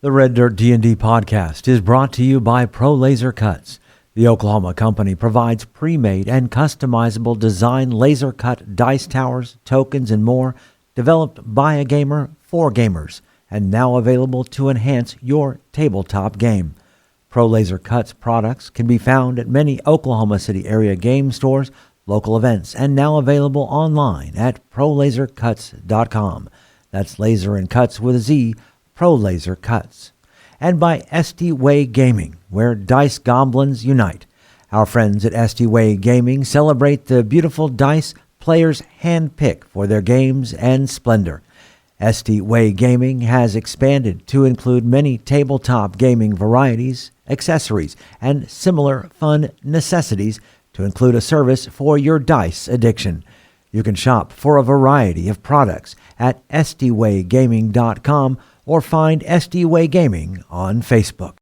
The Red Dirt D&D podcast is brought to you by Pro Laser Cuts. The Oklahoma company provides pre-made and customizable design laser cut dice towers, tokens, and more, developed by a gamer for gamers, and now available to enhance your tabletop game. Pro Laser Cuts products can be found at many Oklahoma City area game stores, local events, and now available online at prolasercuts.com. That's laser and cuts with a Z, Pro Laser Cuts. And by SD Way Gaming, where dice goblins unite. Our friends at SD Way Gaming celebrate the beautiful dice players handpick for their games and splendor. SD Way Gaming has expanded to include many tabletop gaming varieties, accessories, and similar fun necessities to include a service for your dice addiction. You can shop for a variety of products at sdwaygaming.com or find SD Way Gaming on Facebook.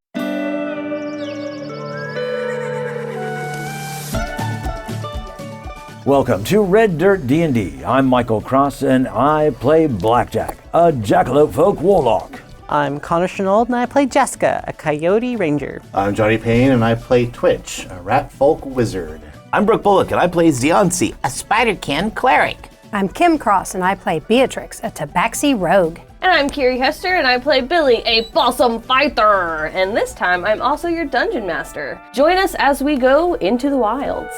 Welcome to Red Dirt D&D. I'm Michael Cross, and I play Blackjack, a Jackalope Folk Warlock. I'm Connor Shenold, and I play Jaska, a Coyote Ranger. I'm Johnny Payne, and I play Twitch, a Rat Folk Wizard. I'm Brooke Bullock, and I play Zionsi, a Spider-Can Cleric. I'm Kim Cross, and I play Beatrix, a Tabaxi Rogue. And I'm Kiri Hester, and I play Billy, a Balsam Fighter. And this time, I'm also your Dungeon Master. Join us as we go into the wilds.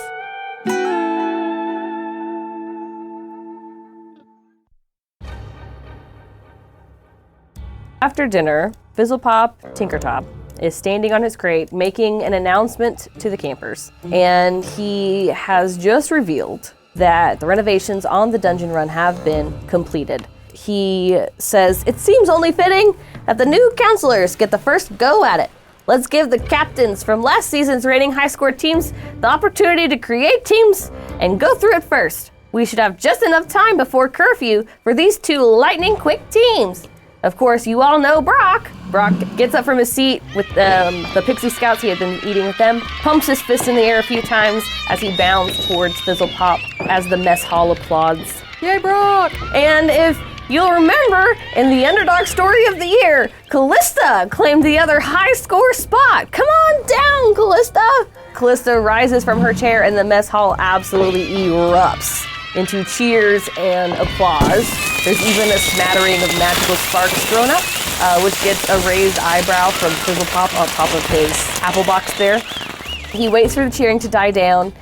After dinner, Fizzlepop Tinkertop is standing on his crate making an announcement to the campers. And he has just revealed that the renovations on the dungeon run have been completed. He says, "It seems only fitting that the new counselors get the first go at it. Let's give the captains from last season's rating high score teams the opportunity to create teams and go through it first. We should have just enough time before curfew for these two lightning quick teams." Of course, you all know Brock. Brock gets up from his seat with the pixie scouts he had been eating with them, pumps his fist in the air a few times as he bounds towards Fizzlepop as the mess hall applauds. Yay, Brock! And if you'll remember, in the underdog story of the year, Callista claimed the other high score spot. Come on down, Callista! Callista rises from her chair and the mess hall absolutely erupts into cheers and applause. There's even a smattering of magical sparks thrown up, which gets a raised eyebrow from Fizzlepop on top of his apple box there. He waits for the cheering to die down.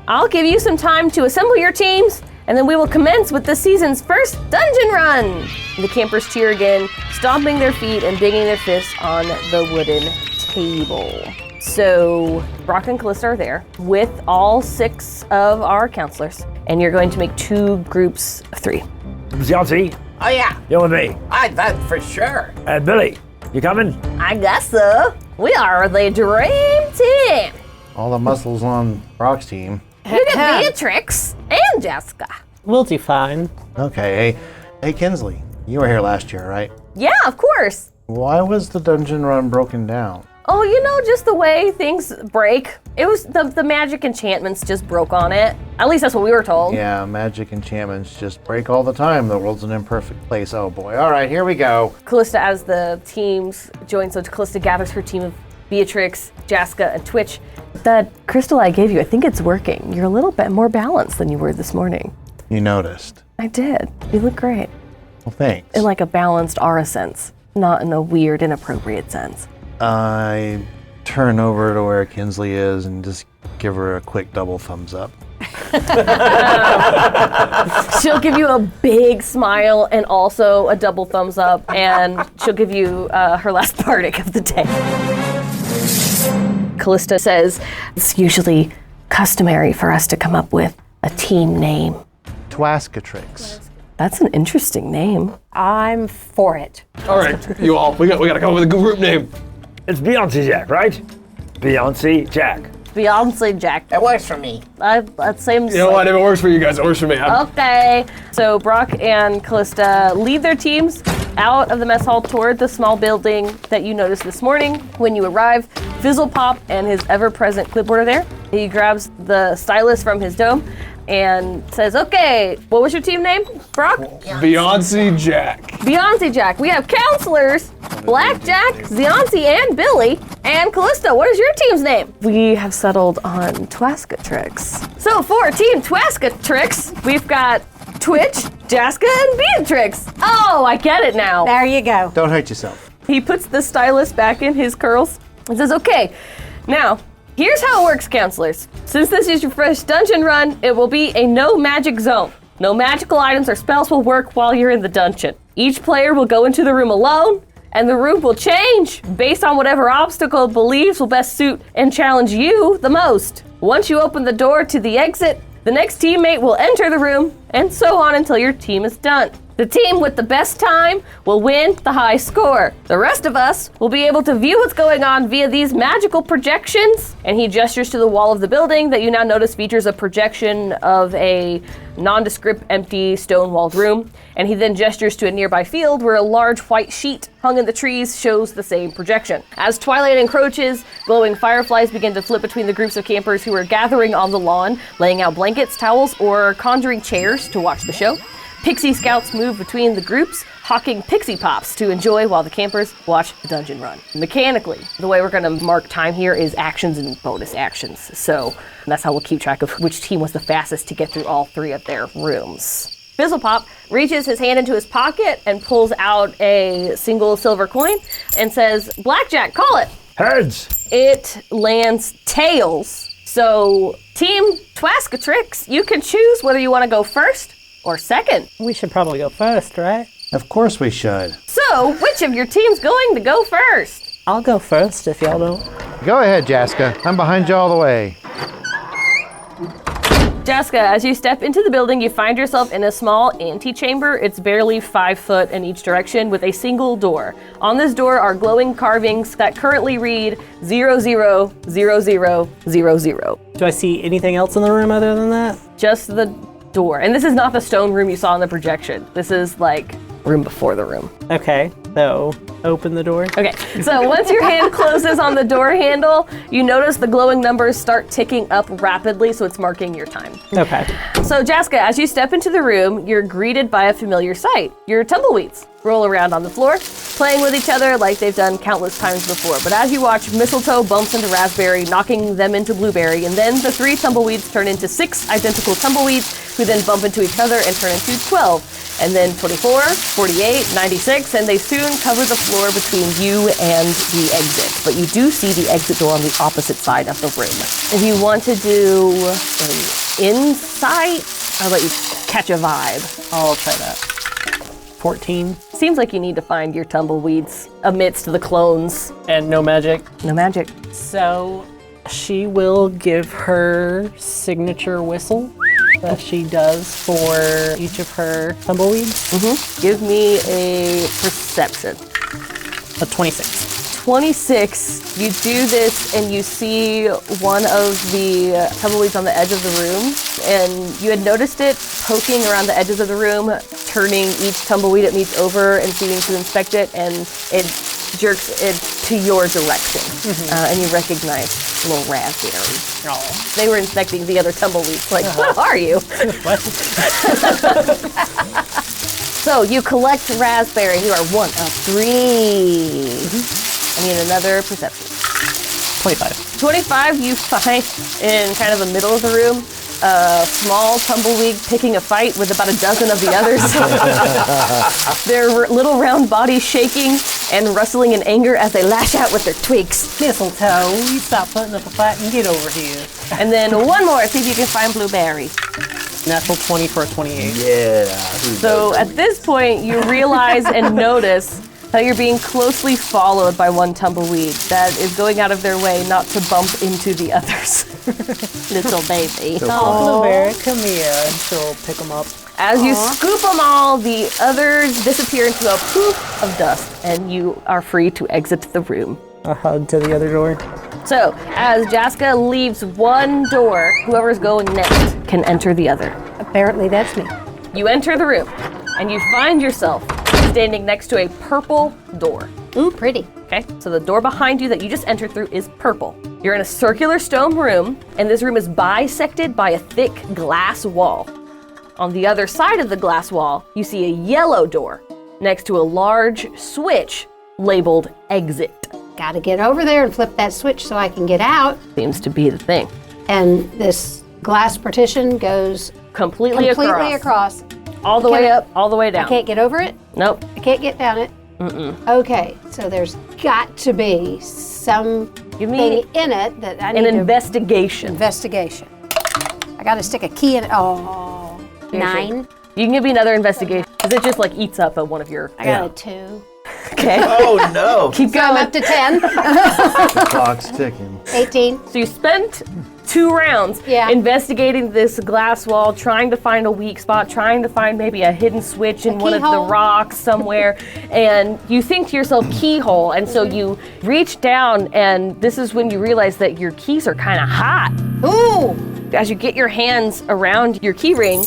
"I'll give you some time to assemble your teams, and then we will commence with this season's first dungeon run." The campers cheer again, stomping their feet and banging their fists on the wooden table. So Brock and Callista are there with all 6 of our counselors, and you're going to make 2 groups of 3. Zionsi, Oh yeah, you're with me. that for sure. And Billy, you coming? I guess so. We are the dream team. All the muscles on Brock's team. You get Beatrix and Jaska. We'll do fine. Okay, hey Kinsley, you were here last year, right? Yeah, of course. Why was the dungeon run broken down? Oh, you know, just the way things break. It was the magic enchantments just broke on it. At least that's what we were told. Yeah, magic enchantments just break all the time. The world's an imperfect place. Oh boy. All right, here we go. Callista, as the teams join, so Callista gathers her team of Beatrix, Jaska, and Twitch. That crystal I gave you, I think it's working. You're a little bit more balanced than you were this morning. You noticed. I did. You look great. Well, thanks. In like a balanced aura sense, not in a weird, inappropriate sense. I turn over to where Kinsley is and just give her a quick double thumbs up. She'll give you a big smile and also a double thumbs up, and she'll give you her last bardic of the day. Callista says, "It's usually customary for us to come up with a team name." Twaskatrix. That's an interesting name. I'm for it. All right, you all, we gotta come up with a good group name. It's Beyonce Jack, right? Beyonce Jack. Beyonce Jack. That works for me. That seems You know what? If it works for you guys, it works for me. Okay. So Brock and Callista lead their teams out of the mess hall toward the small building that you noticed this morning when you arrive. Fizzlepop and his ever-present clipboard are there. He grabs the stylus from his dome, and says, okay, what was your team name, Brock? Beyonce Jack. Beyonce Jack. We have counselors, Blackjack, Zionce, and Billy. And Callisto, what is your team's name? We have settled on Twaskatrix. So for Team Twaskatrix, we've got Twitch, Jaska, and Beatrix. Oh, I get it now. There you go. Don't hurt yourself. He puts the stylus back in his curls and says, okay, now, here's how it works, counselors. Since this is your first dungeon run, it will be a no magic zone. No magical items or spells will work while you're in the dungeon. Each player will go into the room alone, and the room will change based on whatever obstacle it believes will best suit and challenge you the most. Once you open the door to the exit, the next teammate will enter the room, and so on until your team is done. The team with the best time will win the high score. The rest of us will be able to view what's going on via these magical projections. And he gestures to the wall of the building that you now notice features a projection of a nondescript, empty, stone-walled room. And he then gestures to a nearby field where a large white sheet hung in the trees shows the same projection. As twilight encroaches, glowing fireflies begin to flit between the groups of campers who are gathering on the lawn, laying out blankets, towels, or conjuring chairs to watch the show. Pixie scouts move between the groups, hawking pixie pops to enjoy while the campers watch the dungeon run. Mechanically, the way we're gonna mark time here is actions and bonus actions. So that's how we'll keep track of which team was the fastest to get through all 3 of their rooms. Fizzlepop reaches his hand into his pocket and pulls out a single silver coin and says, Blackjack, call it. Heads. It lands tails. So Team Twaskatrix, you can choose whether you wanna go first or second. We should probably go first, right? Of course we should. So, which of your team's going to go first? I'll go first if y'all don't. Go ahead, Jaska. I'm behind you all the way. Jaska, as you step into the building, you find yourself in a small antechamber. It's barely 5 foot in each direction with a single door. On this door are glowing carvings that currently read 000000. Do I see anything else in the room other than that? Just the door. And this is not the stone room you saw in the projection. This is like room before the room. Okay, so open the door. Okay, so once your hand closes on the door handle, you notice the glowing numbers start ticking up rapidly, so it's marking your time. Okay. So Jaska, as you step into the room, you're greeted by a familiar sight. Your tumbleweeds roll around on the floor, playing with each other like they've done countless times before. But as you watch, Mistletoe bumps into Raspberry, knocking them into Blueberry, and then the 3 tumbleweeds turn into 6 identical tumbleweeds, who then bump into each other and turn into 12. And then 24, 48, 96, and they soon cover the floor between you and the exit. But you do see the exit door on the opposite side of the room. If you want to do an insight, I'll let you catch a vibe. I'll try that. 14. Seems like you need to find your tumbleweeds amidst the clones. And no magic. No magic. So she will give her signature whistle that she does for each of her tumbleweeds. Give me a perception. A 26. 26, you do this and you see one of the tumbleweeds on the edge of the room, and you had noticed it poking around the edges of the room, turning each tumbleweed it meets over and seeming to inspect it, and it jerks it to your direction. And you recognize little Raspberry. Oh. They were inspecting the other tumbleweeds, like, what are you? What? So you collect Raspberry. You are 1 of 3. I need another perception. 25. 25, you find in kind of the middle of the room a small tumbleweed picking a fight with about a dozen of the others. Their little round bodies shaking and rustling in anger as they lash out with their twigs. Mistletoe, you stop putting up a fight and get over here. And then one more, see if you can find Blueberry. Natural 20 for a 28. Yeah. So at this point, you realize and notice that you're being closely followed by one tumbleweed that is going out of their way not to bump into the others. Little baby. Oh, Blueberry, come here, and she'll pick them up. As you scoop them all, the others disappear into a poof of dust, and you are free to exit the room. A hug to the other door. So, as Jaska leaves one door, whoever's going next can enter the other. Apparently that's me. You enter the room, and you find yourself standing next to a purple door. Ooh, pretty. Okay, so the door behind you that you just entered through is purple. You're in a circular stone room, and this room is bisected by a thick glass wall. On the other side of the glass wall, you see a yellow door next to a large switch labeled exit. Gotta get over there and flip that switch so I can get out. Seems to be the thing. And this glass partition goes Completely across. All the way up, all the way down. I can't get over it. Nope. I can't get down it. Okay, so there's got to be something Give me in it that I an need to investigation. investigation. I gotta stick a key in it. Oh, 9. You can give me another investigation because it just like eats up one of your. I got a 2. Okay. Oh no! Keep So I'm going. up to 10. The clock's ticking. 18. So you spent 2 rounds investigating this glass wall, trying to find a weak spot, trying to find maybe a hidden switch in one of the keyhole. rocks somewhere. And you think to yourself, keyhole. And so you reach down, and this is when you realize that your keys are kind of hot. Ooh! As you get your hands around your key ring,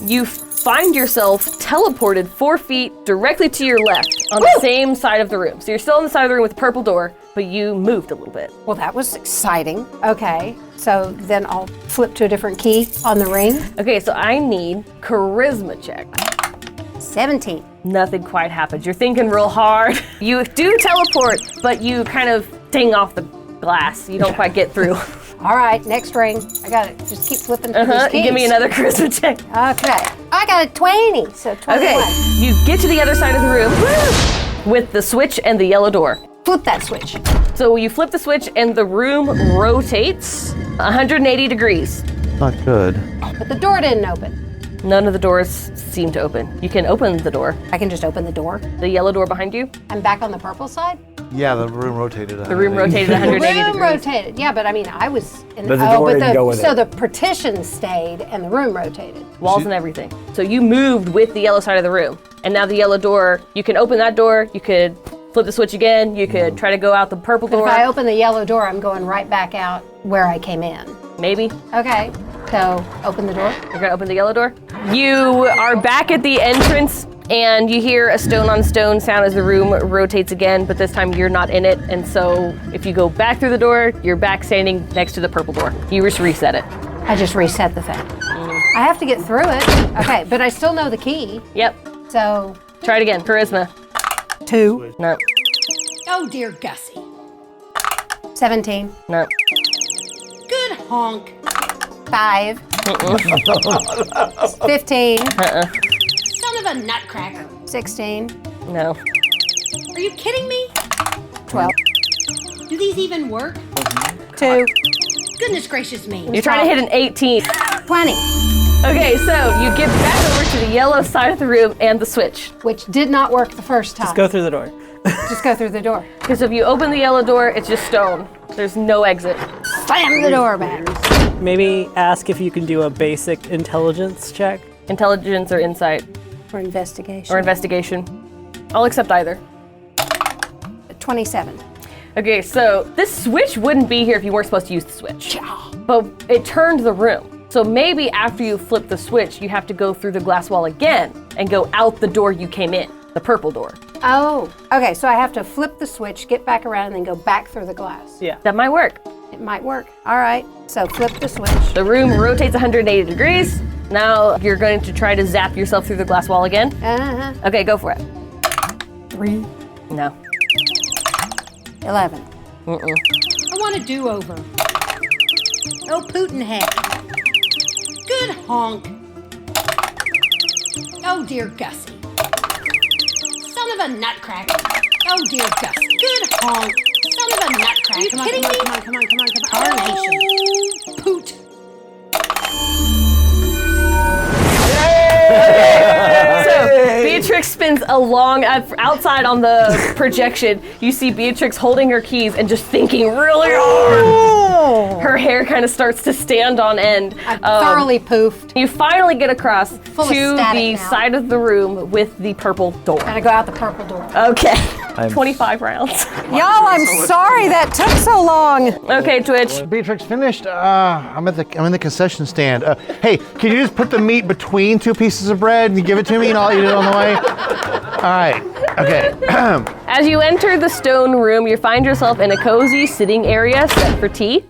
you find yourself teleported 4 feet directly to your left on the same side of the room. So you're still on the side of the room with the purple door, but you moved a little bit. Well, that was exciting. Okay, so then I'll flip to a different key on the ring. Okay, so I need charisma check. 17. Nothing quite happens. You're thinking real hard. You do teleport, but you kind of ding off the glass. You don't quite get through. All right, next ring. I got it. Just keep flipping through these keys. Give me another charisma check. Okay, I got a 20, so 21. Okay, you get to the other side of the room with the switch and the yellow door. Flip that switch. So you flip the switch and the room rotates 180 degrees. Not good. But the door didn't open. None of the doors seem to open. You can open the door. I can just open the door. The yellow door behind you, I'm back on the purple side. Yeah, the room rotated. the room rotated 180 room degrees. rotated. Yeah, but I mean, I was in But the door didn't go with so it. the partition stayed and the room rotated. Walls and everything. So you moved with the yellow side of the room. And now the yellow door, you can open that door, you could flip the switch again, you could try to go out the purple But door. if I open the yellow door, I'm going right back out where I came in. Maybe. Okay, so open the door. You're gonna open the yellow door. You are back at the entrance and you hear a stone on stone sound as the room rotates again, but this time you're not in it. And so if you go back through the door, you're back standing next to the purple door. You just reset it. I just reset the thing. I have to get through it. Okay, but I still know the key. Yep. So Try it again. Charisma. 2. No. Oh dear Gussie. 17. No. Good honk. 5. 15. Son of a nutcracker. 16. No. Are you kidding me? 12. Do these even work? 2. Goodness gracious me. You're trying to hit an 18. 20. Okay, so you get back over to the yellow side of the room and the switch. Which did not work the first time. Just go through the door. Just go through the door. Because if you open the yellow door, it's just stone. There's no exit. Slam the door back. Maybe ask if you can do a basic intelligence check. Intelligence or insight For investigation. or investigation. I'll accept either. 27. Okay, so this switch wouldn't be here if you weren't supposed to use the switch. But it turned the room. So maybe after you flip the switch, you have to go through the glass wall again and go out the door you came in, the purple door. Oh, okay, so I have to flip the switch, get back around, and then go back through the glass. Yeah. That might work. It might work. All right, so flip the switch. The room rotates 180 degrees. Now you're going to try to zap yourself through the glass wall again. Uh-huh. Okay, go for it. 3. No. 11. I want a do-over. Oh, Putin heck. Good honk. Oh, dear Gussie. Son of a nutcracker. Oh, dear Gussie. Good honk. Son of a nutcracker. Are you kidding me? Come on. Tarnation. Poot. So Beatrix spins a long outside on the projection. You see Beatrix holding her keys and just thinking really hard. Her hair kind of starts to stand on end. I'm thoroughly poofed. You finally get across to Full of static the now. side of the room with the purple door. Gotta go out the purple door. Okay. 25 rounds. Y'all, I'm sorry that took so long. Okay, Twitch. Beatrix finished. I'm in the concession stand. Hey, can you just put the meat between 2 pieces of bread and give it to me and I'll eat it on the way? All right. Okay. As you enter the stone room, you find yourself in a cozy sitting area set for tea.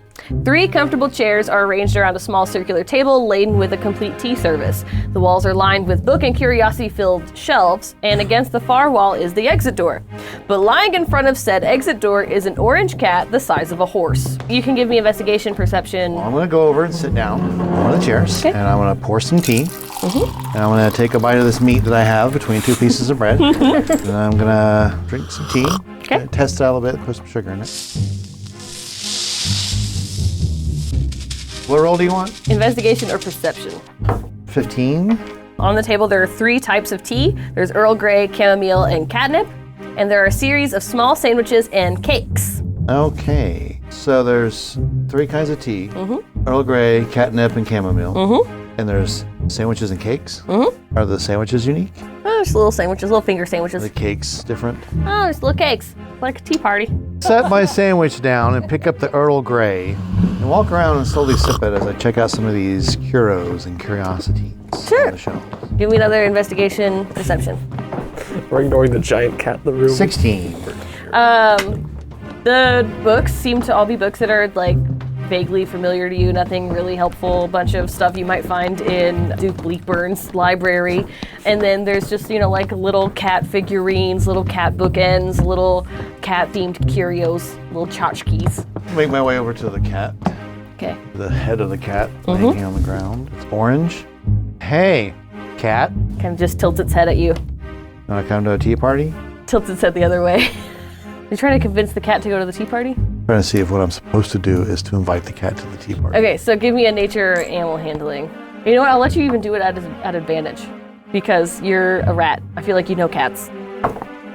3 comfortable chairs are arranged around a small circular table laden with a complete tea service. The walls are lined with book and curiosity-filled shelves, and against the far wall is the exit door. But lying in front of said exit door is an orange cat the size of a horse. You can give me investigation, perception. I'm going to go over and sit down on one of the chairs, Okay. and I'm going to pour some tea. And I'm going to take a bite of this meat that I have between 2 pieces of bread. And I'm going to drink some tea. Okay. Test it out a little bit, put some sugar in it. What roll do you want? Investigation or perception. 15. On the table, there are 3 types of tea. There's Earl Grey, chamomile, and catnip. And there are a series of small sandwiches and cakes. Okay, so there's 3 kinds of tea. Earl Grey, catnip, and chamomile. And there's sandwiches and cakes. Are the sandwiches unique? Oh, just little sandwiches, little finger Are sandwiches. the cakes different? Oh, just little cakes, like a tea party. Set my sandwich down and pick up the Earl Grey and walk around and slowly sip it as I check out some of these curos and curiosities Sure. on the shelf. Give me another investigation, perception. We're ignoring the giant cat in the room. 16. The books seem to all be books that are like vaguely familiar to you, nothing really helpful, a bunch of stuff you might find in Duke Bleakburn's library. And then there's just, like little cat figurines, little cat bookends, little cat themed curios, little tchotchkes. Make my way over to the cat. Okay. The head of the cat laying on the ground. It's orange. Hey, cat. Kind of just tilts its head at you. Want to come to a tea party? Tilts its head the other way. You're trying to convince the cat to go to the tea party? Trying to see if what I'm supposed to do is to invite the cat to the tea party. Okay, so give me a nature or animal handling. You know what? I'll let you even do it at advantage because you're a rat. I feel like you know cats.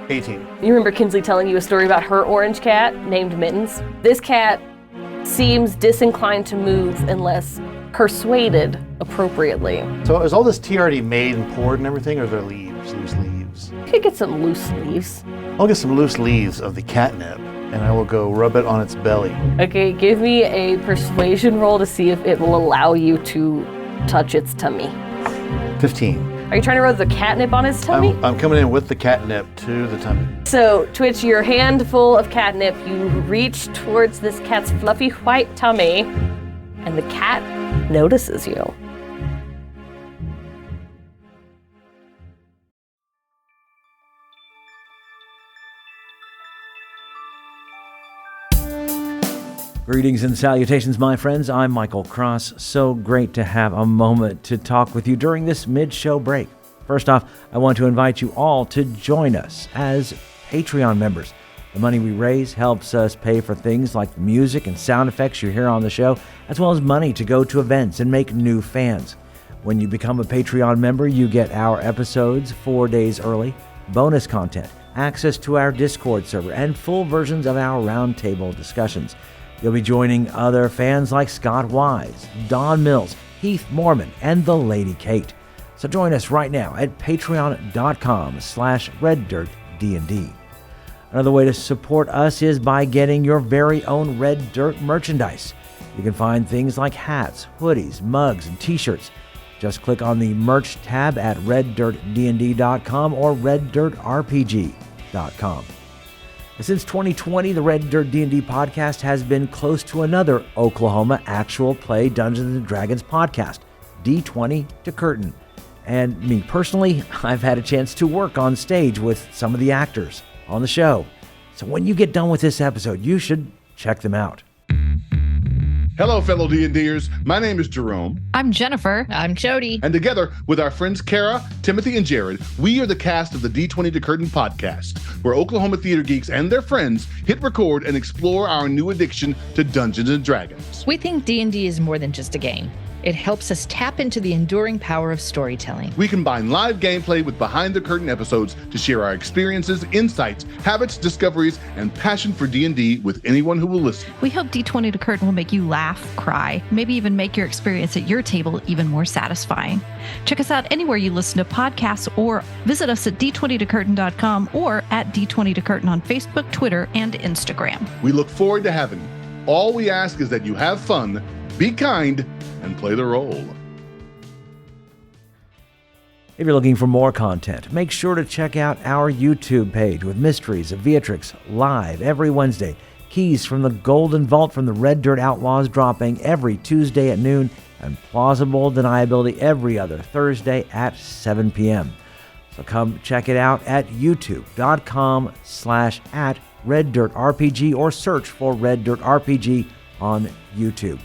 18. You remember Kinsley telling you a story about her orange cat named Mittens? This cat seems disinclined to move unless persuaded appropriately. So is all this tea already made and poured and everything, or are there leaves, loose leaves? You could get some loose leaves. I'll get some loose leaves of the catnip, and I will go rub it on its belly. Okay, give me a persuasion roll to see if it will allow you to touch its tummy. 15. Are you trying to rub the catnip on its tummy? I'm coming in with the catnip to the tummy. So, Twitch, your hand full of catnip, you reach towards this cat's fluffy white tummy, and the cat notices you. Greetings and salutations, my friends. I'm Michael Cross. So great to have a moment to talk with you during this mid-show break. First off, I want to invite you all to join us as Patreon members. The money we raise helps us pay for things like the music and sound effects you hear on the show, as well as money to go to events and make new fans. When you become a Patreon member, you get our episodes 4 days early, bonus content, access to our Discord server, and full versions of our roundtable discussions. You'll be joining other fans like Scott Wise, Don Mills, Heath Mormon, and the Lady Kate. So join us right now at patreon.com/RedDirtDnD. Another way to support us is by getting your very own Red Dirt merchandise. You can find things like hats, hoodies, mugs, and t-shirts. Just click on the merch tab at reddirtdnd.com or reddirtrpg.com. Since 2020, the Red Dirt D&D podcast has been close to another Oklahoma actual play Dungeons & Dragons podcast, D20 to Curtain. And me personally, I've had a chance to work on stage with some of the actors on the show. So when you get done with this episode, you should check them out. Hello, fellow D&Ders. My name is Jerome. I'm Jennifer. I'm Jody. And together with our friends Kara, Timothy, and Jared, we are the cast of the D20 to Curtain podcast, where Oklahoma theater geeks and their friends hit record and explore our new addiction to Dungeons & Dragons. We think D&D is more than just a game. It helps us tap into the enduring power of storytelling. We combine live gameplay with behind-the-curtain episodes to share our experiences, insights, habits, discoveries, and passion for D&D with anyone who will listen. We hope D20 to Curtain will make you laugh, cry, maybe even make your experience at your table even more satisfying. Check us out anywhere you listen to podcasts or visit us at d20tocurtain.com or at D20 to Curtain on Facebook, Twitter, and Instagram. We look forward to having you. All we ask is that you have fun, be kind, and play the role. If you're looking for more content, make sure to check out our YouTube page with Mysteries of Beatrix live every Wednesday. Keys from the Golden Vault from the Red Dirt Outlaws dropping every Tuesday at noon, and Plausible Deniability every other Thursday at 7 p.m. So come check it out at youtube.com/@RedDirtRPG or search for Red Dirt RPG on YouTube.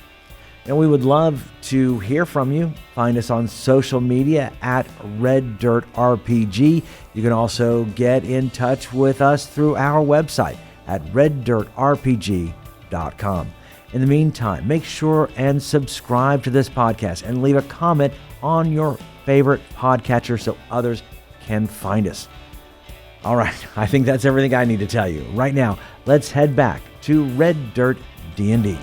And we would love to hear from you. Find us on social media at Red Dirt RPG. You can also get in touch with us through our website at reddirtrpg.com. In the meantime, make sure and subscribe to this podcast and leave a comment on your favorite podcatcher so others can find us. All right, I think that's everything I need to tell you. Right now, let's head back to Red Dirt D&D.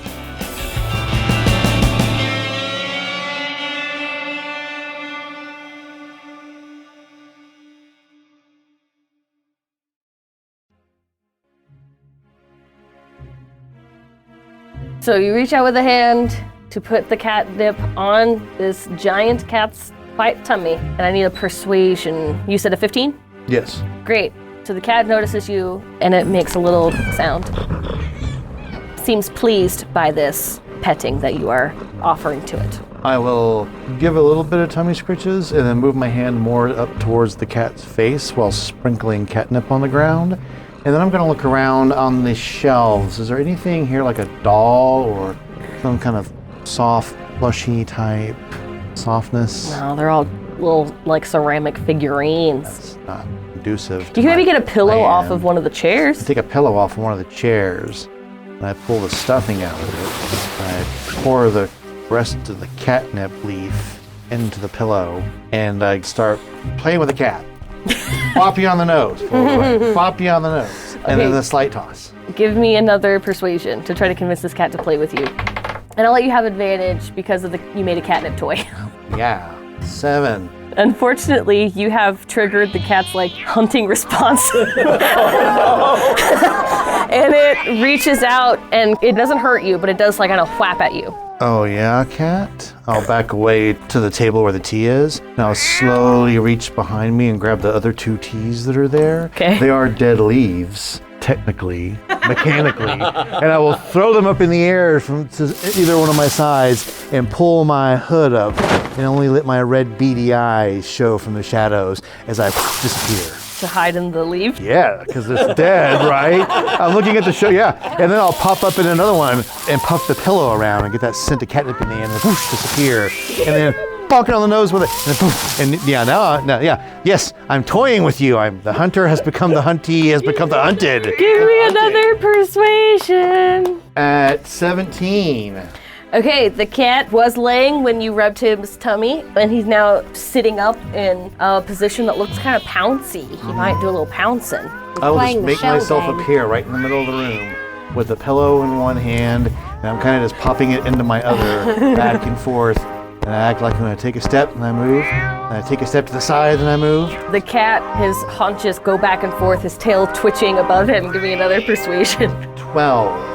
So you reach out with a hand to put the catnip on this giant cat's white tummy, and I need a persuasion. You said a 15? Yes. Great. So the cat notices you, and it makes a little sound. Seems pleased by this petting that you are offering to it. I will give a little bit of tummy scritches and then move my hand more up towards the cat's face while sprinkling catnip on the ground. And then I'm going to look around on the shelves. Is there anything here like a doll or some kind of soft, plushy type softness? No, they're all little like ceramic figurines. That's not conducive. You can maybe get a pillow off of one of the chairs. I take a pillow off of one of the chairs and I pull the stuffing out of it. I pour the rest of the catnip leaf into the pillow and I start playing with the cat. Pop you on the nose. Pop you on the nose. And then the slight toss. Give me another persuasion to try to convince this cat to play with you. And I'll let you have advantage because of you made a catnip toy. Yeah. 7. Unfortunately, you have triggered the cat's like hunting response. And it reaches out and it doesn't hurt you, but it does like kind of whap at you. Oh yeah, cat? I'll back away to the table where the tea is. And I'll slowly reach behind me and grab the other 2 teas that are there. Okay. They are dead leaves, technically, mechanically. And I will throw them up in the air from to either one of my sides and pull my hood up and only let my red beady eyes show from the shadows as I disappear. To hide in the leaf? Yeah, because it's dead, right? I'm looking at the show, yeah. And then I'll pop up in another one and puff the pillow around and get that scent of catnip in the end and whoosh, disappear. And then bonk it on the nose with it. And, then, poof, and yeah, now, yeah. Yes, I'm toying with you. The hunter has become the huntee, has become the hunted. Give me another persuasion. At 17. Okay, the cat was laying when you rubbed his tummy, and he's now sitting up in a position that looks kind of pouncy. He might do a little pouncing. I will just make myself appear right in the middle of the room with the pillow in one hand, and I'm kind of just popping it into my other, back and forth. And I act like I'm going to take a step, and I move. And I take a step to the side, and I move. The cat, his haunches go back and forth, his tail twitching above him. Give me another persuasion. 12.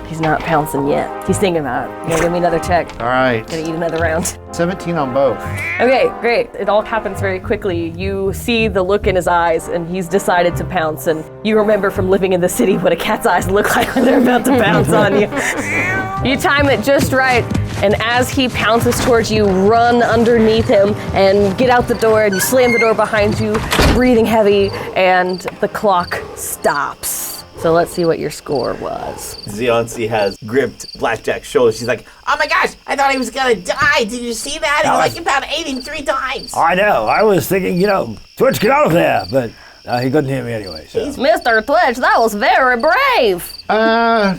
He's not pouncing yet. He's thinking about it. You gotta give me another check. All right. Gotta eat another round. 17 on both. Okay, great. It all happens very quickly. You see the look in his eyes, and he's decided to pounce. And you remember from living in the city what a cat's eyes look like when they're about to pounce on you. You time it just right, and as he pounces towards you, run underneath him and get out the door, and you slam the door behind you, breathing heavy, and the clock stops. So let's see what your score was. Ziansi has gripped Blackjack's shoulder. She's like, oh my gosh, I thought he was gonna die. Did you see that? He like about ate him 3 times. I know. I was thinking, Twitch, get out of there. But he couldn't hear me anyway. So. Mr. Twitch, that was very brave. Yeah,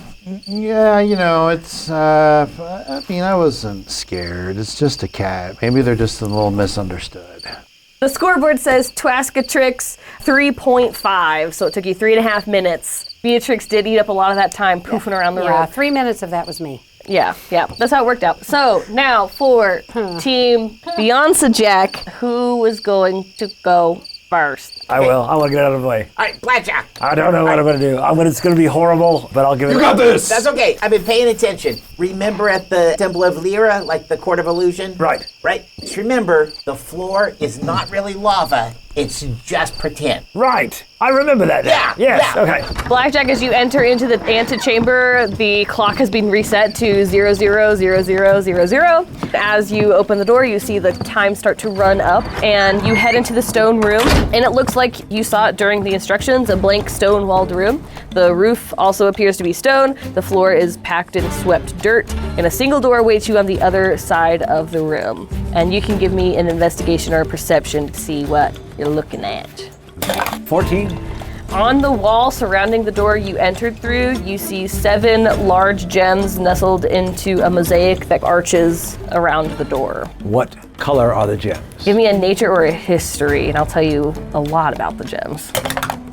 it's, I wasn't scared. It's just a cat. Maybe they're just a little misunderstood. The scoreboard says Twaskatrix 3.5, so it took you 3.5 minutes. Beatrix did eat up a lot of that time poofing around the room. Yeah, 3 minutes of that was me. Yeah, that's how it worked out. So now for Team Beyonce Jack, who is going to go first. I will. I will get out of the way. All right, Blackjack. I don't know what I'm going to do. It's going to be horrible, but I'll give it. You got this. That's okay. I've been paying attention. Remember at the Temple of Lyra, like the Court of Illusion? Right. Right? Just remember, the floor is not really lava. It's just pretend. Right. I remember that now. Yes. Okay. Blackjack, as you enter into the antechamber, the clock has been reset to 000000. As you open the door, you see the time start to run up, and you head into the stone room, and it looks like you saw it during the instructions, a blank stone-walled room. The roof also appears to be stone. The floor is packed in swept dirt, and a single door awaits you on the other side of the room. And you can give me an investigation or a perception to see what you're looking at. 14. On the wall surrounding the door you entered through, you see 7 large gems nestled into a mosaic that arches around the door. What color are the gems? Give me a nature or a history, and I'll tell you a lot about the gems.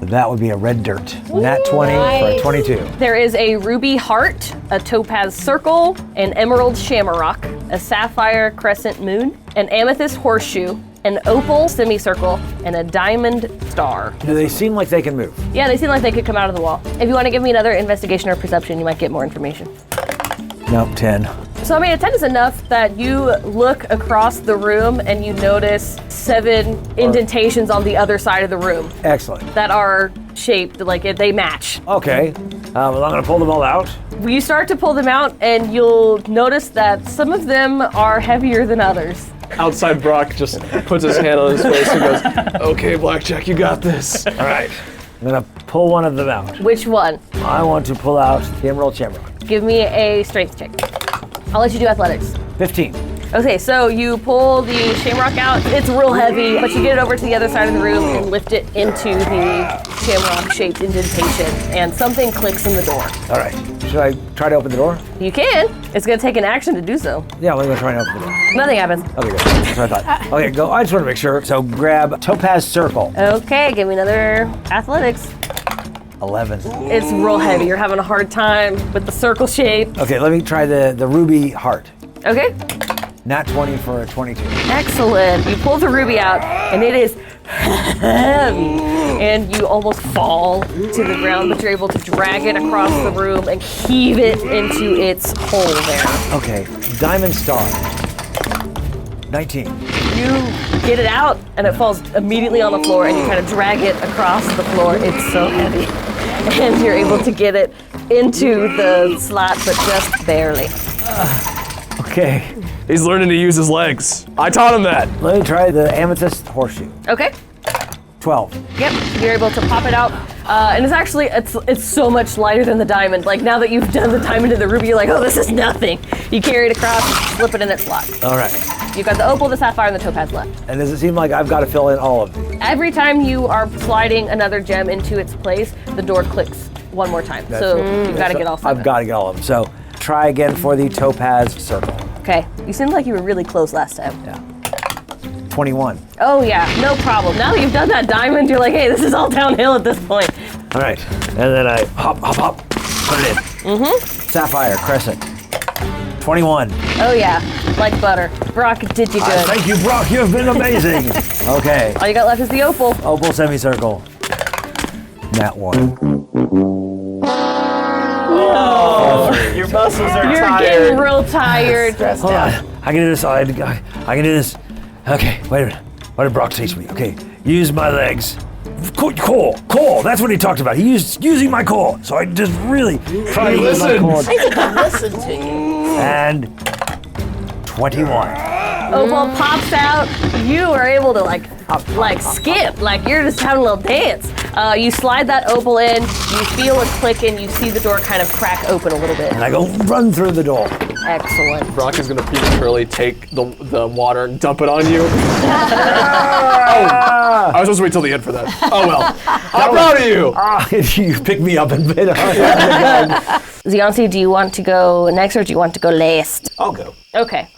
That would be a red dirt. Nat 20 for a 22. There is a ruby heart, a topaz circle, an emerald shamrock, a sapphire crescent moon, an amethyst horseshoe, an opal semicircle, and a diamond star. Do they seem like they can move? Yeah, they seem like they could come out of the wall. If you want to give me another investigation or perception, you might get more information. Nope, 10. So, I mean, a 10 is enough that you look across the room and you notice 7 indentations on the other side of the room Excellent. that are shaped like they match. Okay. Well, I'm going to pull them all out. You start to pull them out and you'll notice that some of them are heavier than others. Outside Brock just puts his hand on his face and goes, okay, Blackjack, you got this. All right. I'm going to pull one of them out. Which one? I want to pull out the Emerald Shamrock. Give me a strength check. I'll let you do athletics. 15. Okay, so you pull the shamrock out. It's real heavy, but you get it over to the other side of the room and lift it into the shamrock-shaped indentation, and something clicks in the door. All right. Should I try to open the door? You can. It's going to take an action to do so. Yeah, I'm going to try and open the door. Nothing happens. Okay, good. That's what I thought. Okay, go. I just want to make sure. So grab Topaz Circle. Okay, give me another athletics. 11. It's real heavy. You're having a hard time with the circle shape. Okay, let me try the Ruby Heart. Okay. Nat 20 for a 22. Excellent. You pull the ruby out, and it is heavy. And you almost fall to the ground, but you're able to drag it across the room and heave it into its hole there. Okay, Diamond Star. 19. You get it out, and it falls immediately on the floor, and you kind of drag it across the floor. It's so heavy. And you're able to get it into the slot, but just barely. Okay. He's learning to use his legs. I taught him that. Let me try the Amethyst Horseshoe. Okay. 12. Yep, you're able to pop it out. And it's actually, it's so much lighter than the diamond. Like, now that you've done the diamond and the ruby, you're like, oh, this is nothing. You carry it across, slip it in its slot. All right. You've got the opal, the sapphire, and the topaz left. And does it seem like I've got to fill in all of these? Every time you are sliding another gem into its place, the door clicks one more time. So you've got to get all 7. I've got to get all of them. So try again for the Topaz Circle. Okay, you seemed like you were really close last time. Yeah. 21. Oh yeah, no problem. Now that you've done that diamond, you're like, hey, this is all downhill at this point. All right. And then I hop, put it in. Mm-hmm. Sapphire Crescent. 21. Oh yeah, like butter. Brock did you good. Thank you, Brock. You've been amazing. Okay. All you got left is the opal. Opal semicircle. Nat 1. Oh, your muscles are You're tired. getting real tired. Stressed Hold out. on. I can do this. I can do this. Okay, wait a minute. What did Brock teach me? Okay, use my legs. Core. That's what he talked about. He used using my core. So I just really try to use my core. Listen to you. And 21. Opal pops out. You are able to like skip, like you're just having a little dance. You slide that opal in, you feel a click, and you see the door kind of crack open a little bit. And I go run through the door. Excellent. Brock is going to prematurely take the water and dump it on you. I was supposed to wait till the end for that. Oh well. I'm proud of you. You pick me up and bit on. Ziansi, do you want to go next or do you want to go last? I'll go. Okay.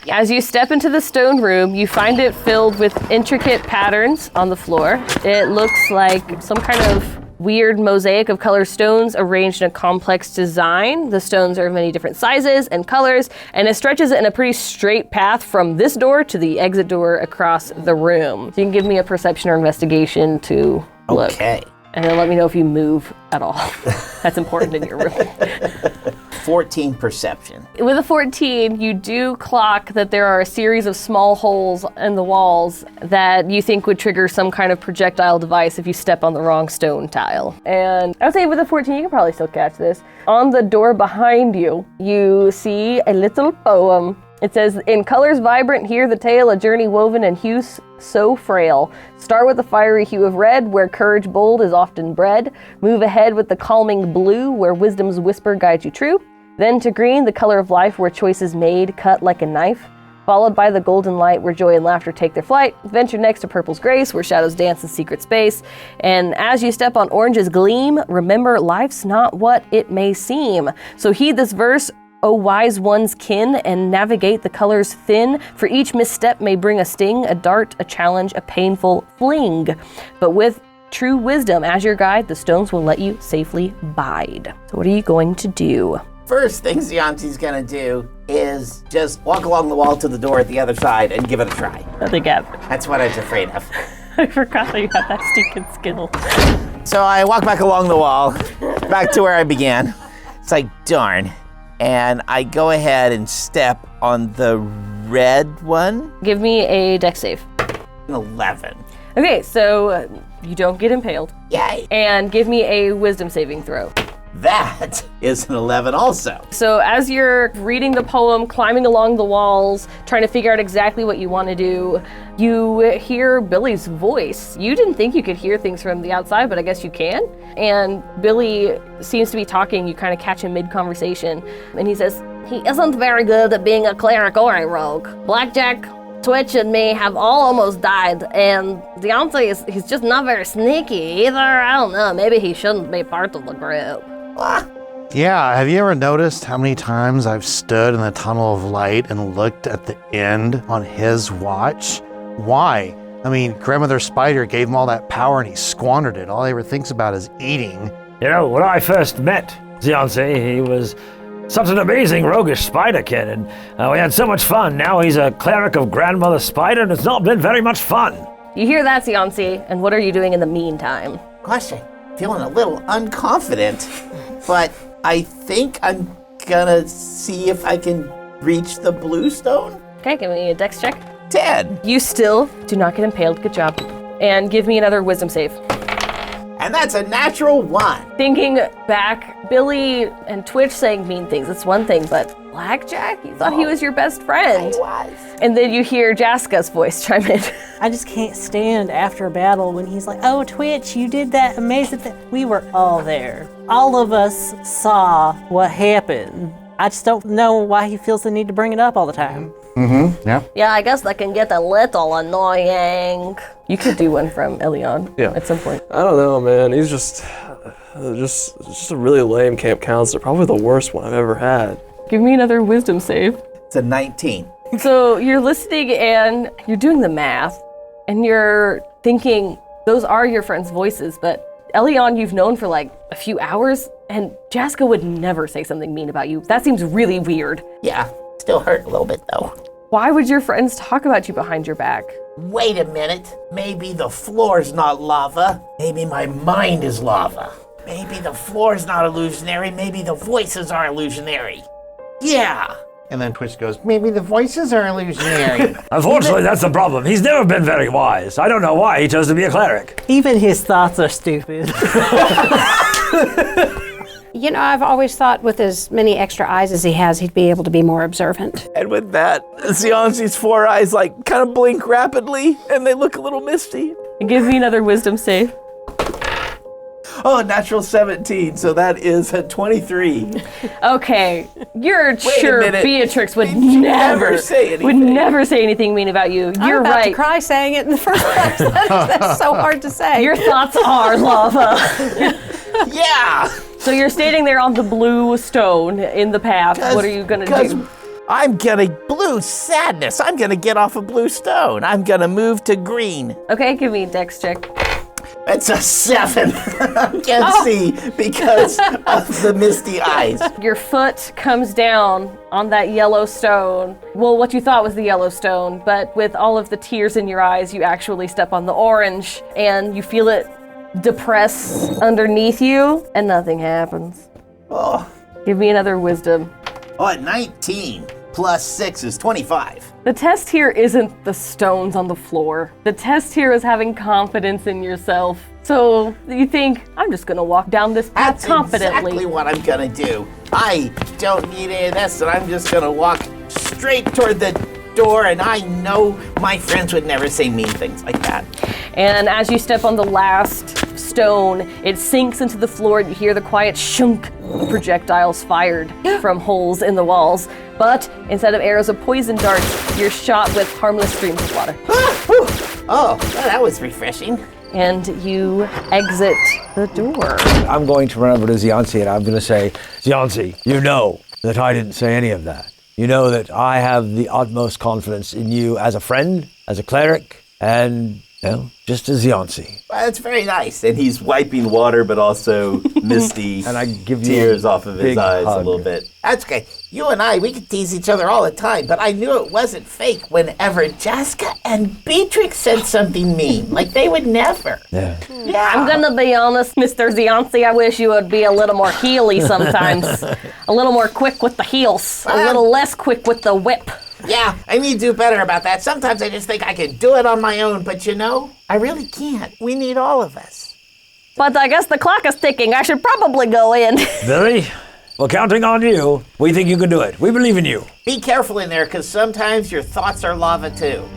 As you step into the stone room, you find it filled with intricate patterns on the floor. It looks like some kind of weird mosaic of color stones arranged in a complex design. The stones are of many different sizes and colors, and it stretches in a pretty straight path from this door to the exit door across the room. So you can give me a perception or investigation to look. Okay. And then let me know if you move at all. That's important in your room. 14 perception. With a 14, you do clock that there are a series of small holes in the walls that you think would trigger some kind of projectile device if you step on the wrong stone tile. And I would say with a 14, you can probably still catch this. On the door behind you, you see a little poem. It says, in colors vibrant, hear the tale, a journey woven in hues so frail. Start with the fiery hue of red, where courage bold is often bred. Move ahead with the calming blue, where wisdom's whisper guides you true. Then to green, the color of life, where choice is made, cut like a knife. Followed by the golden light, where joy and laughter take their flight. Venture next to purple's grace, where shadows dance in secret space. And as you step on orange's gleam, remember life's not what it may seem. So heed this verse, O wise one's kin, and navigate the colors thin, for each misstep may bring a sting, a dart, a challenge, a painful fling. But with true wisdom as your guide, the stones will let you safely bide. So what are you going to do? First thing Xianxi's gonna do is just walk along the wall to the door at the other side and give it a try. Nothing happened. That's what I was afraid of. I forgot that you had that stinking skill. So I walk back along the wall, back to where I began. It's like, darn. And I go ahead and step on the red one. Give me a dex save. 11. Okay, so you don't get impaled. Yay. And give me a wisdom saving throw. That is an 11 also. So as you're reading the poem, climbing along the walls, trying to figure out exactly what you want to do, you hear Billy's voice. You didn't think you could hear things from the outside, but I guess you can. And Billy seems to be talking. You kind of catch him mid-conversation. And he says, he isn't very good at being a cleric or a rogue. Blackjack, Twitch, and me have all almost died, and Deontay he's just not very sneaky either. I don't know, maybe he shouldn't be part of the group. Yeah, have you ever noticed how many times I've stood in the tunnel of light and looked at the end on his watch? Why? I mean, Grandmother Spider gave him all that power and he squandered it. All he ever thinks about is eating. You know, when I first met Xianxi, he was such an amazing roguish spider kid, and we had so much fun. Now he's a cleric of Grandmother Spider, and it's not been very much fun. You hear that, Xianxi, and what are you doing in the meantime? Gosh, I'm feeling a little unconfident, but I think I'm gonna see if I can reach the blue stone. Okay, give me a dex check. 10. You still do not get impaled. Good job. And give me another wisdom save. And that's a natural 1. Thinking back, Billy and Twitch saying mean things, it's one thing, but Blackjack? You thought he was your best friend. I was. And then you hear Jaska's voice chime in. I just can't stand after a battle when he's like, oh, Twitch, you did that amazing thing. We were all there. All of us saw what happened. I just don't know why he feels the need to bring it up all the time. Mm-hmm, yeah. Yeah, I guess that can get a little annoying. You could do one from Elion at some point. I don't know, man. He's just a really lame camp counselor. Probably the worst one I've ever had. Give me another wisdom save. It's a 19. So you're listening and you're doing the math and you're thinking those are your friends' voices, but Elion you've known for like a few hours and Jaska would never say something mean about you. That seems really weird. Yeah, still hurt a little bit though. Why would your friends talk about you behind your back? Wait a minute. Maybe the floor's not lava. Maybe my mind is lava. Maybe the floor's not illusionary. Maybe the voices are illusionary. Yeah. And then Twitch goes, maybe the voices are illusionary. Unfortunately, that's the problem. He's never been very wise. I don't know why he chose to be a cleric. Even his thoughts are stupid. You know, I've always thought with as many extra eyes as he has, he'd be able to be more observant. And with that, Xianxi's 4 eyes like kind of blink rapidly and they look a little misty. And give me another wisdom save. Oh, natural 17, so that is a 23. Okay, you're sure Beatrix would never say anything mean about you. You're I'm about right. to cry saying it in the first place. That's so hard to say. Your thoughts are lava. Yeah. So you're standing there on the blue stone in the path. What are you gonna do? I'm gonna blue sadness. I'm gonna get off a blue stone. I'm gonna move to green. Okay, give me a dex check. It's a 7. I can't see because of the misty eyes. Your foot comes down on that yellow stone. Well, what you thought was the yellow stone, but with all of the tears in your eyes, you actually step on the orange and you feel it depress underneath you and nothing happens. Oh. Give me another wisdom. Oh, 19 plus 6 is 25. The test here isn't the stones on the floor. The test here is having confidence in yourself. So you think, I'm just gonna walk down this path That's confidently. exactly what I'm gonna do. I don't need any of this, and I'm just gonna walk straight toward the door, and I know my friends would never say mean things like that. And as you step on the last stone, it sinks into the floor and you hear the quiet shunk of projectiles fired from holes in the walls. But instead of arrows of poison darts, you're shot with harmless streams of water. Oh, that was refreshing. And you exit the door. I'm going to run over to Ziansi and I'm going to say, Ziansi, you know that I didn't say any of that. You know that I have the utmost confidence in you as a friend, as a cleric, and, just as Ziansi. Well, that's very nice. And he's wiping water, but also misty and I give you tears off of his eyes hug. a little bit. That's okay. You and I, we could tease each other all the time, but I knew it wasn't fake whenever Jaska and Beatrix said something mean. Like they would never. Yeah. I'm gonna be honest, Mr. Ziansi, I wish you would be a little more heely sometimes. A little more quick with the heels. A little less quick with the whip. Yeah, I need to do better about that. Sometimes I just think I can do it on my own, but I really can't. We need all of us. But I guess the clock is ticking. I should probably go in. Billy, we're counting on you. We think you can do it. We believe in you. Be careful in there, because sometimes your thoughts are lava too.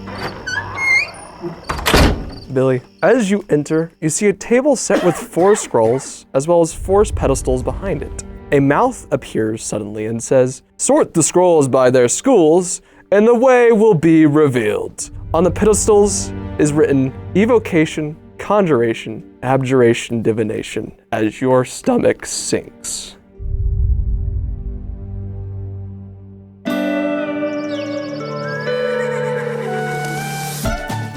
Billy, as you enter, you see a table set with 4 scrolls, as well as 4 pedestals behind it. A mouth appears suddenly and says, "Sort the scrolls by their schools, and the way will be revealed." On the pedestals is written, "Evocation, Conjuration, Abjuration, Divination," as your stomach sinks.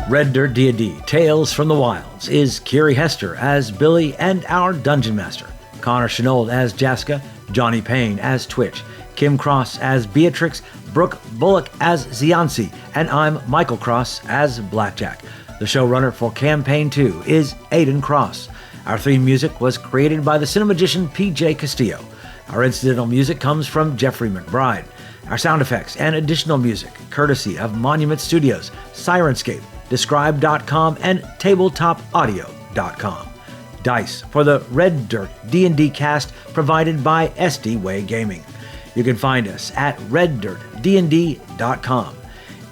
Red Dirt D&D Tales from the Wilds is Kiri Hester as Billy and our Dungeon Master, Connor Shenold as Jaska, Johnny Payne as Twitch, Kim Cross as Beatrix, Brooke Bullock as Ziansi, and I'm Michael Cross as Blackjack. The showrunner for Campaign 2 is Aidan Cross. Our theme music was created by the cinemagician PJ Castillo. Our incidental music comes from Jeffrey McBride. Our sound effects and additional music, courtesy of Monument Studios, Sirenscape, Describe.com, and TabletopAudio.com. Dice for the Red Dirt D&D cast provided by SD Way Gaming. You can find us at reddirtdnd.com.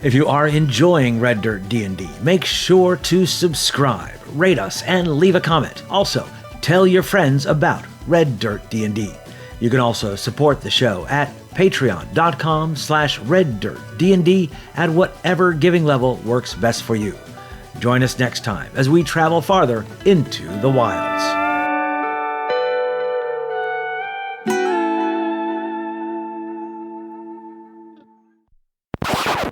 If you are enjoying Red Dirt D&D, make sure to subscribe, rate us, and leave a comment. Also, tell your friends about Red Dirt D&D. You can also support the show at patreon.com/reddirtdnd at whatever giving level works best for you. Join us next time as we travel farther into the wilds.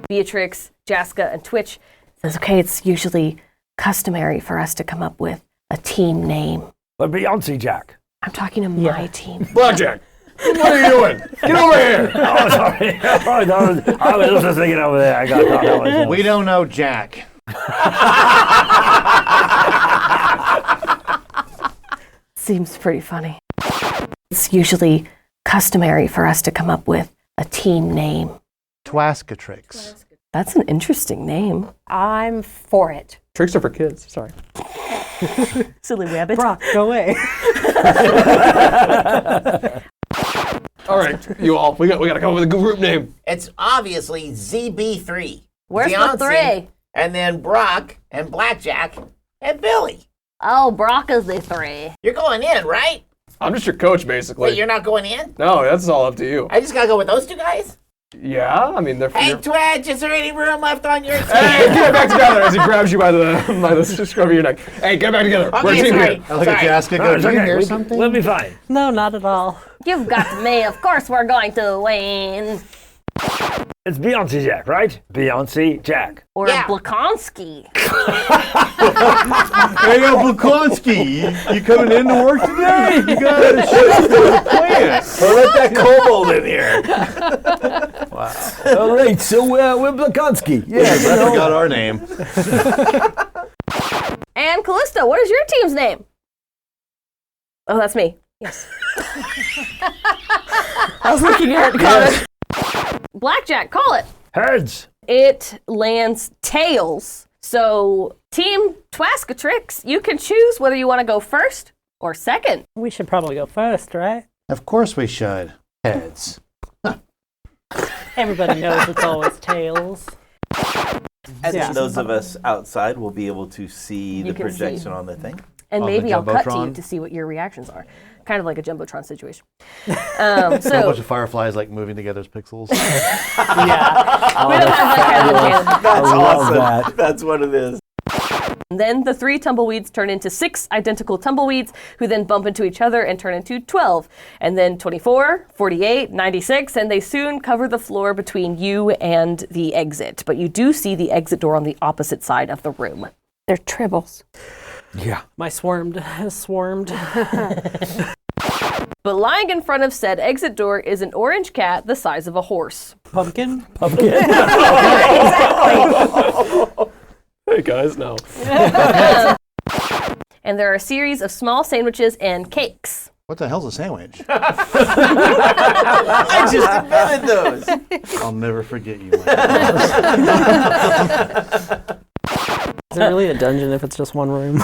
Beatrix, Jaska, and Twitch says, okay, it's usually customary for us to come up with a team name. But Beyonce, Jack. I'm talking to my team. Blackjack, what are you doing? Get over here! Oh, sorry. I was just thinking over there. I got that one. We don't know Jack. Seems pretty funny. It's usually customary for us to come up with a team name. Twaskatrix. That's an interesting name. I'm for it. Tricks are for kids, sorry. Silly rabbit. Brock, go away. All right, you all, we got to come up with a good group name. It's obviously ZB3. Where's the Beyonce, 3? And then Brock and Blackjack and Billy. Oh, Brock is the 3. You're going in, right? I'm just your coach, basically. Wait, you're not going in? No, that's all up to you. I just gotta go with those 2 guys? Yeah, I mean, they're for Hey, your... Twitch, is there any room left on your team? Hey, get back together as he grabs you by the scruff of your neck. Hey, get back together. Okay, We're a team sorry. here. I look at Jaska and go, It's "Did you okay. hear something?" We'll be fine. No, not at all. You've got me. Of course we're going to win. It's Beyonce Jack, right? Beyonce Jack. Or Blakonski. Hey, Blakonski, you coming into work today? You got to show the plan. Well, let that kobold in here. Wow. All right, so we're Blakonski. Yes, I forgot our name. And Callisto, what is your team's name? Oh, that's me. Yes. I was looking at it. Yes. Blackjack, call it. Heads. It lands tails. So, Team Twaskatrix, you can choose whether you want to go first or second. We should probably go first, right? Of course we should. Heads. Everybody knows it's always tails. And then those of us outside will be able to see the projection on the thing. And maybe I'll cut to you to see what your reactions are. Kind of like a Jumbotron situation. So a bunch of fireflies like moving together as pixels. We don't have that kind of mechanic. That's awesome. That's what it is. And then the 3 tumbleweeds turn into 6 identical tumbleweeds, who then bump into each other and turn into 12. And then 24, 48, 96, and they soon cover the floor between you and the exit. But you do see the exit door on the opposite side of the room. They're tribbles. Yeah. My swarmed has swarmed. But lying in front of said exit door is an orange cat the size of a horse. Pumpkin? Hey guys, no. And there are a series of small sandwiches and cakes. What the hell's a sandwich? I just invented those. I'll never forget you. Is it really a dungeon if it's just one room?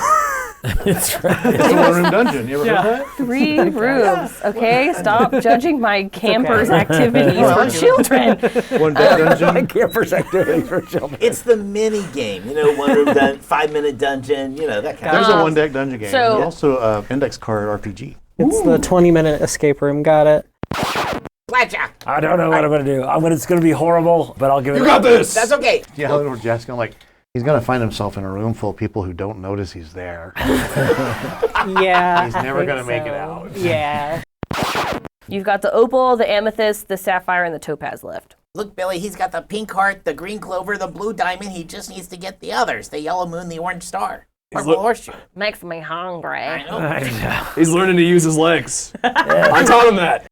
It's right. It's a one-room dungeon. You ever heard that? 3 rooms, okay? Stop judging my campers' activities for children. One deck dungeon. Campers activities for children. It's the mini game, 1 room 5-minute dungeon, that kind There's of a one deck dungeon game. So- There's also an index card RPG. It's the 20-minute escape room. Got it. Blackjack. I don't know what I'm going to do. It's going to be horrible, but I'll give it. You got this. That's okay. Yeah, I know Jaska, like, he's going to find himself in a room full of people who don't notice he's there. Yeah. He's never going to make it out. Yeah. You've got the opal, the amethyst, the sapphire, and the topaz left. Look, Billy, he's got the pink heart, the green clover, the blue diamond. He just needs to get the others, the yellow moon, the orange star. Purple horseshoe. Makes me hungry. I know. He's learning to use his legs. I taught him that.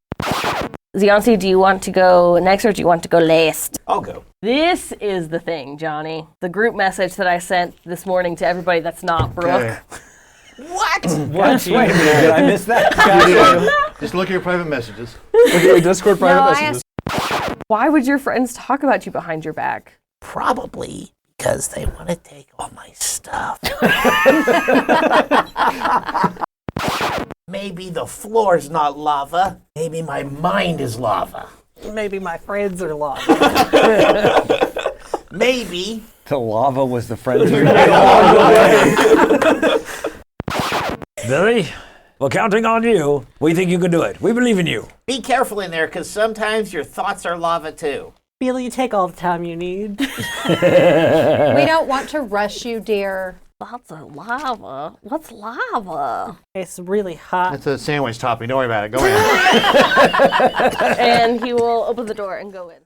Ziansi, do you want to go next or do you want to go last? I'll go. This is the thing, Johnny. The group message that I sent this morning to everybody that's not Brooke. Okay. What? Wait a minute, did I miss that? Just look at your private messages. Look at your Discord private messages. Why would your friends talk about you behind your back? Probably because they want to take all my stuff. Maybe the floor's not lava. Maybe my mind is lava. Maybe my friends are lost. Maybe. The lava was the friends. Billy, we're counting on you. We think you can do it. We believe in you. Be careful in there, because sometimes your thoughts are lava too. Billy, you take all the time you need. We don't want to rush you, dear. Lots of lava. What's lava? It's really hot. It's a sandwich topping. Don't worry about it. Go in. And he will open the door and go in.